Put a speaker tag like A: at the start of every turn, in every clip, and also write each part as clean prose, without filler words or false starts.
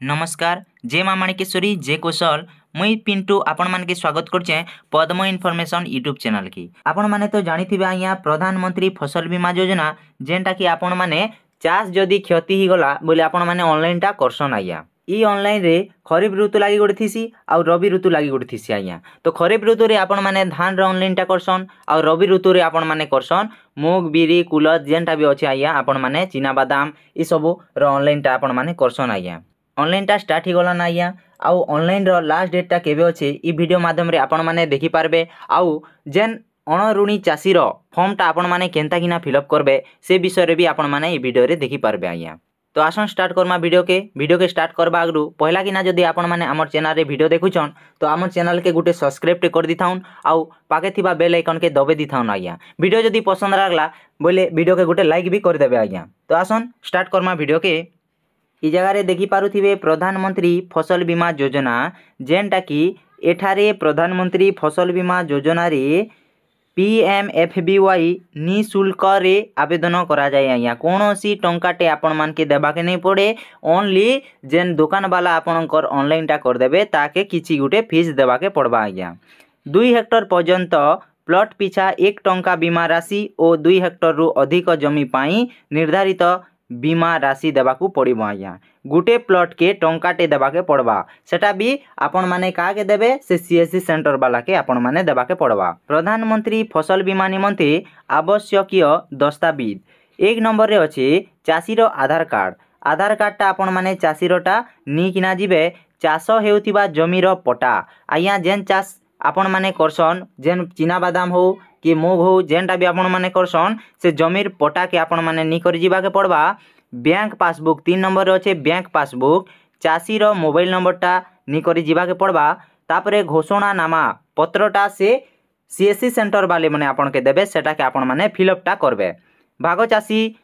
A: नमस्कार जे माँ माणिकेश्वरी जे कौशल मुई पिंटू आपण मान के स्वागत करछे पद्म इनफॉरमेशन यूट्यूब चैनल की। आपण माने तो जानी थिबे आया प्रधानमंत्री फसल बीमा योजना जेनटा कि आपण माने चाष जदि क्षति ही गला बोले आपण माने ऑनलाइन टा करसन आया। ई ऑनलाइन रे खरीफ ऋतु लागि गोटे थीसी आ रबी ऋतु लागि गोटे थीसी आया। तो खरीफ ऋतु रे आपण माने धान रे ऑनलाइन टा करसन आ रबी ऋतु रे आपण माने करसन मूग बिरी कुलत जेनटा भी अछि आया आपण माने चिना बादाम ई सब रो ऑनलाइन टा आपण माने करसन आया। ऑनलाइन टा स्टार्ट ही गला ना आया आउ ऑनलाइन रो लास्ट डेट टा केबे अछि ई वीडियो माध्यम रे आपण माने देखि पारबे आउ जेन अणऋणी चाषी रो फॉर्म टा आपण माने केनता किना फिलअप करबे से विषय रे भी आपण माने ई वीडियो रे देखि पारबे आया। तो आसन स्टार्ट करमा वीडियो के स्टार्ट करबा आगु पहला किना जदि आपण माने हमर चैनल रे वीडियो देखुछन तो हमर चैनल के गुटे सब्सक्राइब टे कर दिथाउन आउ पाके थिबा बेल आइकन के दबे दिथाउन आया। वीडियो जदि पसंद लागला बोले वीडियो के गुटे लाइक भी कर देबे आया। तो आसन स्टार्ट करमा वीडियो के ई जगह रे देखि पारुथिबे प्रधानमंत्री फसल बीमा योजना जेनटा कि एठारे प्रधानमंत्री फसल बीमा योजना रे PMFBY निःशुल्क रे आवेदन करा जाय आया। कोनोसी टंकाटे आपण मान के देबा के नहीं पड़े ओनली जेन दुकान वाला आपनकर ऑनलाइन टा कर देबे ताके किछि गुटे फीस देबा के पड़बा आया। 2 हेक्टर पर्यंत प्लॉट पिछा 1 टंका बीमा राशि और 2 हेक्टर रु अधिक जमी पाई निर्धारित बीमा राशि देबाकू पड़िबो आया। गुटे प्लॉट के टंकाटे देबाके पड़बा सेटा भी आपण माने का के देबे से CSC सेंटर वाला के आपण माने देबाके पड़बा। प्रधानमंत्री फसल बीमा निमंते आवश्यकीय दस्तावेज 1 नंबर रे अछि चाषीर आधार कार्ड टा आपण माने चाषीरटा नी किना जिबे चाष हेउतिबा जमीर पटा आया जेन चाष आपण माने करसन जेन चिना बादाम हो कि मूग हो जेनटा भी आपण माने करसन से जमीर पटा के आपण माने नी कर जिबा के पड़बा। बैंक पासबुक 3 नंबर रे अछि बैंक पासबुक चाषी रो मोबाइल नंबर टा नी कर जिबा के पड़बा। तापरे घोषणानामा पत्रटा से CSC सेंटर वाले माने आपण के देबे सेटा के आपण माने फिलअप टा करबे। भाग चाषी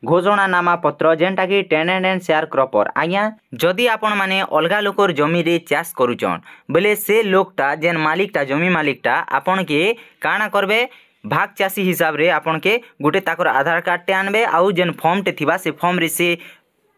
A: घोषणानामा पत्र जेनटा कि टेनेंट एंड शेयर क्रॉपर आज्ञा जदि आपण माने अलगा लोकर जमी रे चाष करूचन बोले से लोकटा जेन मालिकटा जमी मालिकटा आपण के काना करबे भाग चाषी हिसाब रे आपण के गुटे ताकर आधार कार्ड टे आनबे आउ जेन फॉर्म टे थिबा से फॉर्म रे से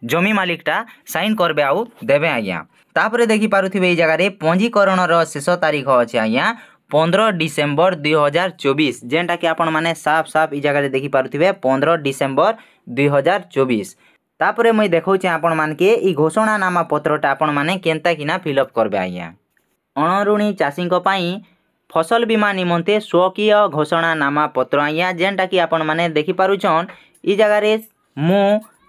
A: जमी मालिकटा साइन करबे आउ देबे आज्ञा। तापरे देखि पारुथिबे ए जगह रे पंजीकरण रो शेष तारीख अछि आज्ञा 15 डिसेम्बर 2024 जेनटा कि आपण माने साफ ई जगह रे देखि पारुथिबे 15 डिसेम्बर 2024। तापरे मुई देखौचे आपण मान के ई घोषणानामा पत्रटा आपण माने केनता किना फिलअप करबे आज्ञा। अणऋणी चाषी को पई फसल बीमा निमंते स्वकीय घोषणानामा पत्र आज्ञा जेनटा कि आपण माने देखि पारुछन ई जगह रे मु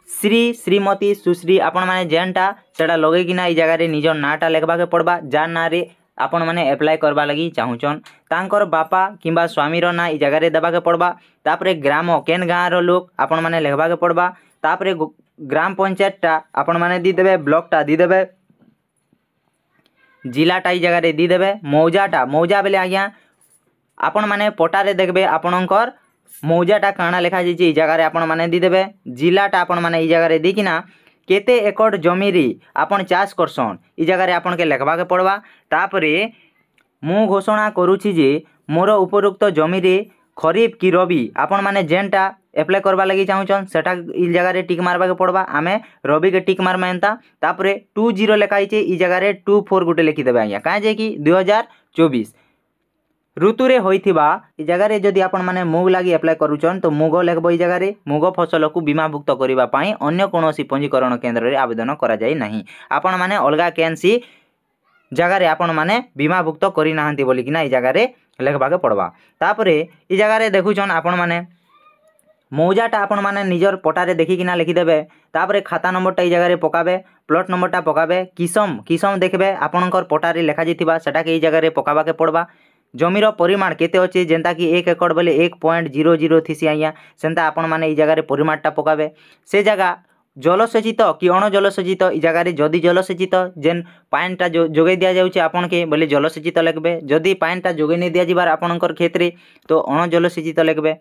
A: श्रीमती सुश्री आपण माने जेनटा सेटा लगे किना ई जगह रे निजर नाटा लेखबा के पड़बा जा ना रे आपण माने अप्लाई करबा लगी चाहुचन तांकर बापा किंबा स्वामी रो ना ई जगह रे देबा के पड़बा। तापरे ग्राम केन गाँ रो लोक आपण माने लेखबा के पड़बा। तापरे ग्राम पंचायत टा आपण माने दी देबे ब्लॉक टा दी देबे जिला टा ई जगह रे दी देबे मौजा बेले आज्ञा आपण माने पटा रे देखबे आपणकर मौजाटा काना लेखा जाइए ई जगह रे आपण माने दी देबे जिलाटा आपण माने ई जगह रे दी किना केते एकड़ जमी रे आपण चाष करसन ई जगह रे आपण के लेखबा के पड़बा। तापरे मु घोषणा करूछि जे मोर उपरोक्त जमी रे खरीफ की रबी आपण माने जेनटा अप्लाई करबा लगी चाहुचन सेटा ई जगह रे टिक मारबा के पड़बा आमे रबी के टिक मारमा एंता। तापरे 20 लेखा आइचे ई जगह रे 24 गुटे लिखि देबे आज्ञा काहे जे कि 2024 ऋतु रे होइथिबा ई जगह रे जदि आपण माने मूग लागि अप्लाई करूचन तो मूग लेखबो ई जगह रे मूग फसल को बीमाभुक्त करिबा पई अन्य कोनोसी पंजीकरण केंद्र रे आवेदन करा जाय नाही। आपण माने अलगा केनसी जगह रे आपण माने बीमाभुक्त करि नाहंती बोली कि ना ई जगह रे लेखबा के पड़बा। तापरे ई जगह रे देखुचन आपण माने मौजाटा आपण माने निजर पटा रे देखि किना लिखि देबे। तापरे खाता नंबरटा ई जगह रे पकाबे प्लॉट नंबरटा पकाबे किसम देखबे आपणकर पटा रे लेखा जितिबा सेटा के ई जगह रे पकाबा के पड़बा। जमीर परिमाण केते अछि जेंता कि 1 एकड़ बोले 1.00 थिसी आज्ञा सेंता आपण माने ई जगह रे परिमाणटा पकाबे। से जगह जलसेचित कि अण जलसेचित ई जगह रे जदि जलसेचित जेन पानीटा जोगे दिया जाउचे आपण के बोले जलसेचित लिखबे जदि पानीटा जोगे नै दिया जिबार आपणकर खेत रे तो अण जलसेचित लिखबे।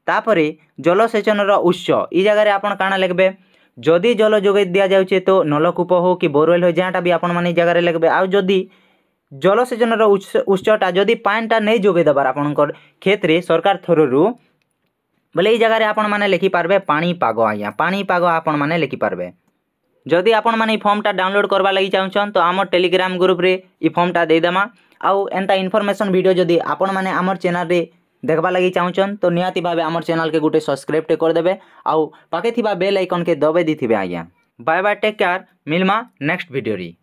A: तापरे जलसेचन रो उत्स ई जगह रे आपण काना लिखबे जदि जल जोगे दिया जाउचे तो नलकूप हो कि बोरवेल हो जाटा भी आपण माने ई जगह रे लिखबे। आ जदि जलसेचन उत्सटा जदि पानीटा नहीं जोगे दबार आपणकर खेत रे सरकार थरु बोले ई जगह रे आपण माने लिखि पारबे पानी पाग आज्ञा पानी पाग आपण माने लिखि पारबे। जदि आपण माने फॉर्मटा डाउनलोड करवा लगी चाहछन तो आम टेलीग्राम ग्रुप रे ई फॉर्मटा देदेमा। आउ एंता इनफॉरमेशन वीडियो जदि आपण माने आमर चैनल रे देखबा लगी चाहछन तो निहाती भाबे आमर चैनल के गुटे सब्सक्राइब टे कर देबे आउ पाके थिबा बेल आइकन के दबे दी थिबे आज्ञा। बाय बाय टेक केयर मिलमा नेक्स्ट वीडियो री।